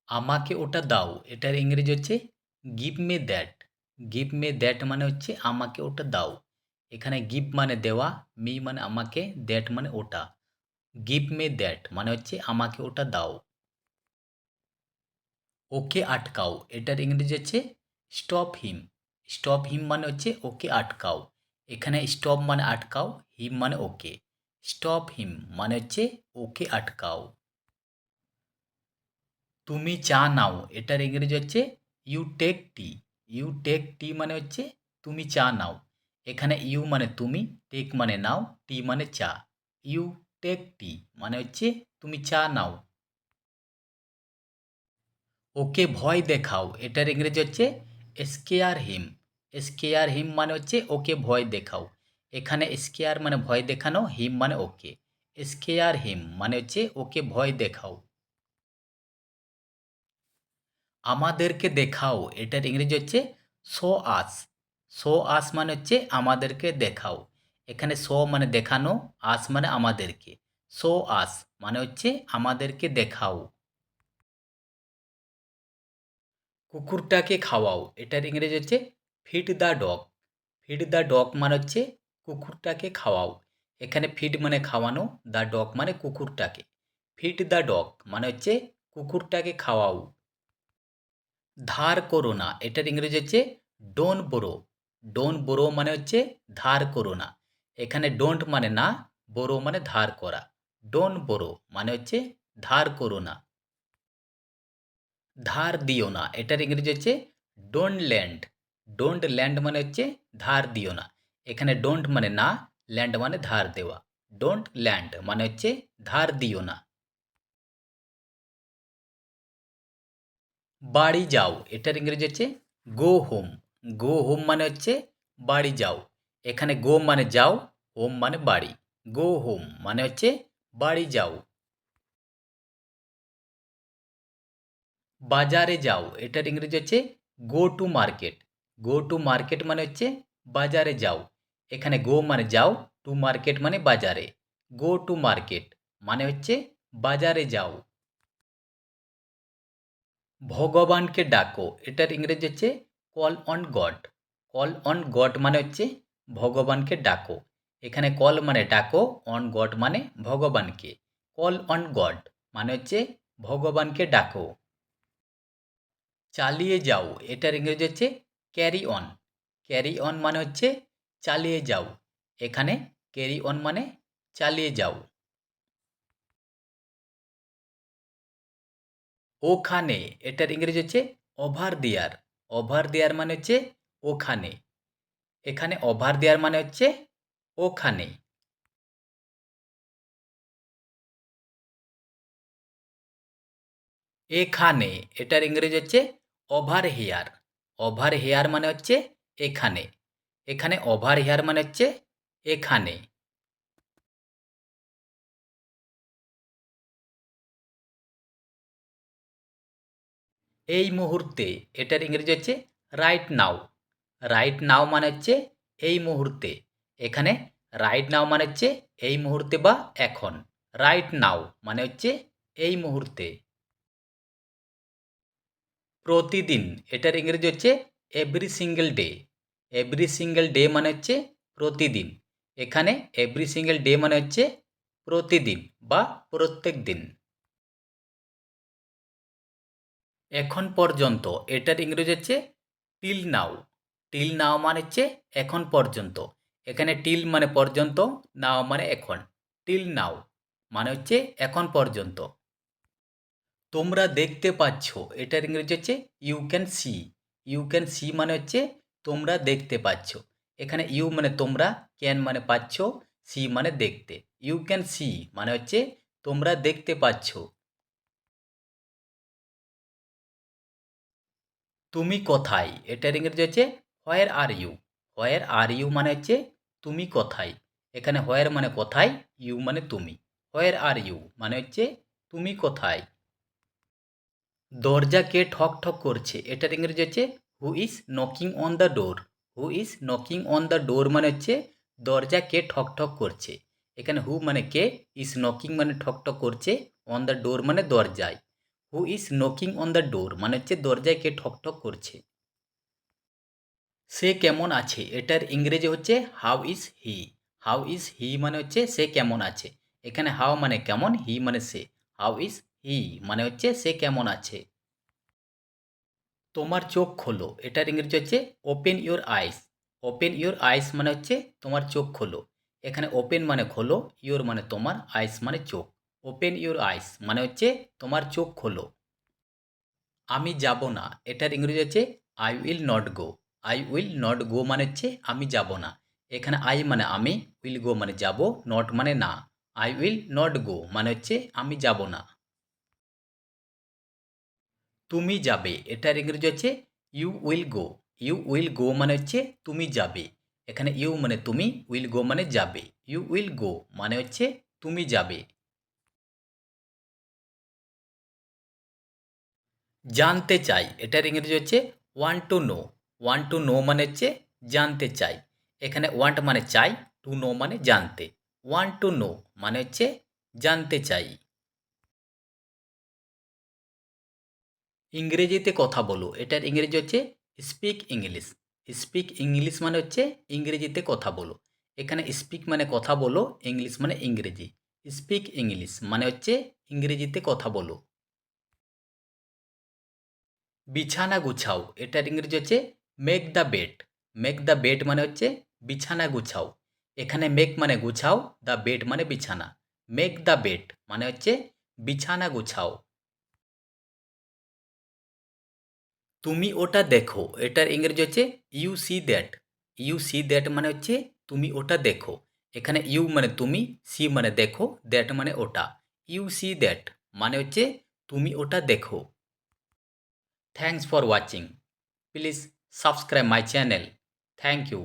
আমাকে ওটা দাও এটার ইংরেজি হচ্ছে give May that. Give May that মানে হচ্ছে আমাকে ওটা দাও। এখানে গিভ মানে দেওয়া, মি মানে আমাকে, দ্যাট মানে ওটা। গিভ মে দ্যাট মানে হচ্ছে আমাকে ওটা দাও। ওকে আটকাও এটার ইংরেজি হচ্ছে স্টপ হিম। স্টপ হিম মানে হচ্ছে ওকে আটকাও। এখানে স্টপ মানে আটকাও, হিম মানে ওকে। স্টপ হিম মানে হচ্ছে ওকে আটকাও। তুমি চা নাও এটার ইংরেজি হচ্ছে you take tea. You take tea মানে হচ্ছে তুমি চা নাও। এখানে ইউ মানে তুমি, টেক মানে নাও, টি মানে চা। ইউ টেক টি মানে হচ্ছে তুমি চা নাও। ওকে ভয় দেখাও এটার ইংরেজি হচ্ছে স্কেয়ার হিম। স্কেয়ার হিম মানে হচ্ছে ওকে ভয় দেখাও। এখানে স্কেয়ার মানে ভয় দেখানো, হিম মানে ওকে। স্কেয়ার হিম মানে হচ্ছে ওকে ভয় দেখাও। আমাদেরকে দেখাও এটার ইংরেজি হচ্ছে শো আস। শো আস মানে হচ্ছে আমাদেরকে দেখাও। এখানে শো মানে দেখানো, আস মানে আমাদেরকে। শো আস মানে হচ্ছে আমাদেরকে দেখাও। কুকুরটাকে খাওয়াও এটার ইংরেজি হচ্ছে feed the dog. Feed the dog মানে হচ্ছে কুকুরটাকে খাওয়াও। এখানে ফিড মানে খাওয়ানো, দ্য ডগ মানে কুকুরটাকে। ফিড দ্য ডগ মানে হচ্ছে কুকুরটাকে খাওয়াও। ধার করো না এটার ইংরেজি হচ্ছে ডোন্ট বোরো। ডোন্ট বোরো মানে হচ্ছে ধার করো না। এখানে ডোন্ট মানে না, বোরো মানে ধার করা। ডোন্ট বোরো মানে হচ্ছে ধার করো না। ধার দিও না এটার ইংরেজি হচ্ছে ডোন্ট ল্যান্ড। ডোন্ট ল্যান্ড মানে হচ্ছে ধার দিও না। এখানে ডোন্ট মানে না, ল্যান্ড মানে ধার দেওয়া। ডোন্ট ল্যান্ড মানে হচ্ছে ধার দিও না। বাড়ি যাও এটার ইংরেজি হচ্ছে গো হোম। গো হোম মানে হচ্ছে বাড়ি যাও। এখানে গো মানে যাও, হোম মানে বাড়ি। গো হোম মানে হচ্ছে বাড়ি যাও। বাজারে যাও এটার ইংরেজি হচ্ছে go to market. Go to market মানে হচ্ছে বাজারে যাও। এখানে গো মানে যাও, টু মার্কেট মানে বাজারে। গো টু মার্কেট মানে হচ্ছে বাজারে যাও। ভগবানকে ডাকো এটার ইংরেজি হচ্ছে call on god. Call on god মানে হচ্ছে ভগবানকে ডাকো। এখানে কল মানে ডাকো, অন গড মানে ভগবানকে। কল অন গড মানে হচ্ছে ভগবানকে ডাকো। চালিয়ে যাও এটার ইংরেজি হচ্ছে ক্যারি অন। ক্যারি অন মানে হচ্ছে চালিয়ে যাও। এখানে ক্যারি অন মানে চালিয়ে যাও। ওখানে এটার ইংরেজি হচ্ছে ওভার দেয়ার। ওভার দেয়ার মানে হচ্ছে ওখানে। এখানে ওভার দেয়ার মানে হচ্ছে ওখানে। এখানে এটার ইংরেজি হচ্ছে ওভার হেয়ার। ওভার হেয়ার মানে হচ্ছে এখানে। এখানে ওভার হেয়ার মানে হচ্ছে এখানে। এই মুহূর্তে এটার ইংরেজি হচ্ছে রাইট নাও। রাইট নাও মানে হচ্ছে এই মুহূর্তে। এখানে রাইট নাও মানে হচ্ছে এই মুহূর্তে বা এখন। রাইট নাও মানে হচ্ছে এই মুহূর্তে। প্রতিদিন এটার ইংরেজি হচ্ছে every single day. Every single day মানে হচ্ছে প্রতিদিন। এখানে এভরি সিঙ্গেল ডে মানে হচ্ছে প্রতিদিন বা প্রত্যেক দিন। এখন পর্যন্ত এটার ইংরেজি হচ্ছে টিল নাও। টিল নাও মানে হচ্ছে এখন পর্যন্ত। এখানে টিল মানে পর্যন্ত, নাও মানে এখন। টিল নাও মানে হচ্ছে এখন পর্যন্ত। তোমরা দেখতে পাচ্ছ এটার ইংরেজি হচ্ছে you can see. You can see মানে হচ্ছে তোমরা দেখতে পাচ্ছ। এখানে ইউ মানে তোমরা, ক্যান মানে পাচ্ছ, সি মানে দেখতে। ইউ ক্যান সি মানে হচ্ছে তোমরা দেখতে পাচ্ছ। তুমি কোথায় এটার ইংরেজি হচ্ছে হোয়ার are you. Where are you মানে হচ্ছে তুমি কোথায়। এখানে হোয়ার মানে কোথায়, ইউ মানে তুমি। হোয়ার আর ইউ মানে হচ্ছে তুমি কোথায়। দরজা কে ঠক ঠক করছে এটার ইংরেজি হচ্ছে who is knocking on the door. Who is knocking on the door মানে হচ্ছে দরজা কে ঠক ঠক করছে। এখানে হু মানে কে, ইজ নকিং মানে ঠক ঠক করছে, অন দ্য ডোর মানে দরজায়। Who is knocking on the door মানে হচ্ছে দরজায় কে ঠক ঠক করছে। সে কেমন আছে এটার ইংরেজি হচ্ছে how is he. How is he মানে হচ্ছে সে কেমন আছে। এখানে হাউ মানে কেমন, হি মানে সে। হাউ ইজ হি মানে হচ্ছে সে কেমন আছে। তোমার চোখ খোলো এটার ইংরেজি হচ্ছে open your eyes. Open your eyes মানে হচ্ছে তোমার চোখ খোলো। এখানে ওপেন মানে খোলো, ইউর মানে তোমার, আইস মানে চোখ। ওপেন ইউর আইস মানে হচ্ছে তোমার চোখ খোলো। আমি যাব না এটার ইংরেজি হচ্ছে I will not go. I will not go মানে হচ্ছে আমি যাব না। এখানে আই মানে আমি, উইল গো মানে যাব, নট মানে না। আই উইল নট গো মানে হচ্ছে আমি যাব না। তুমি যাবে এটার ইংরেজি হচ্ছে you will go. You will go মানে হচ্ছে তুমি যাবে। এখানে ইউ মানে তুমি, উইল গো মানে যাবে। ইউ উইল গো মানে হচ্ছে তুমি যাবে। জানতে চাই এটার ইংরেজি হচ্ছে want to know. Want to know মানে হচ্ছে জানতে চাই। এখানে ওয়ান্ট মানে চাই, টু নো মানে জানতে। ওয়ান্ট টু নো মানে হচ্ছে জানতে চাই। ইংরেজিতে কথা বলো এটার ইংরেজি হচ্ছে স্পিক ইংলিশ। স্পিক ইংলিশ মানে হচ্ছে ইংরেজিতে কথা বলো। এখানে স্পিক মানে কথা বলো, ইংলিশ মানে ইংরেজি। স্পিক ইংলিশ মানে হচ্ছে ইংরেজিতে কথা বলো। বিছানা গুছাও এটার ইংরেজি হচ্ছে make the bed. Make the bed মানে হচ্ছে বিছানা গুছাও। এখানে মেক মানে গুছাও, দ্য বেড মানে বিছানা। মেক দ্য বেড মানে হচ্ছে বিছানা গুছাও। তুমি ওটা দেখো এটার ইংরেজি হচ্ছে you see that. You see that মানে হচ্ছে তুমি ওটা দেখো। এখানে ইউ মানে তুমি, সি মানে দেখো, দ্যাট মানে ওটা। ইউ সি দ্যাট মানে হচ্ছে তুমি ওটা দেখো। Thanks for watching. Please subscribe my channel. Thank you.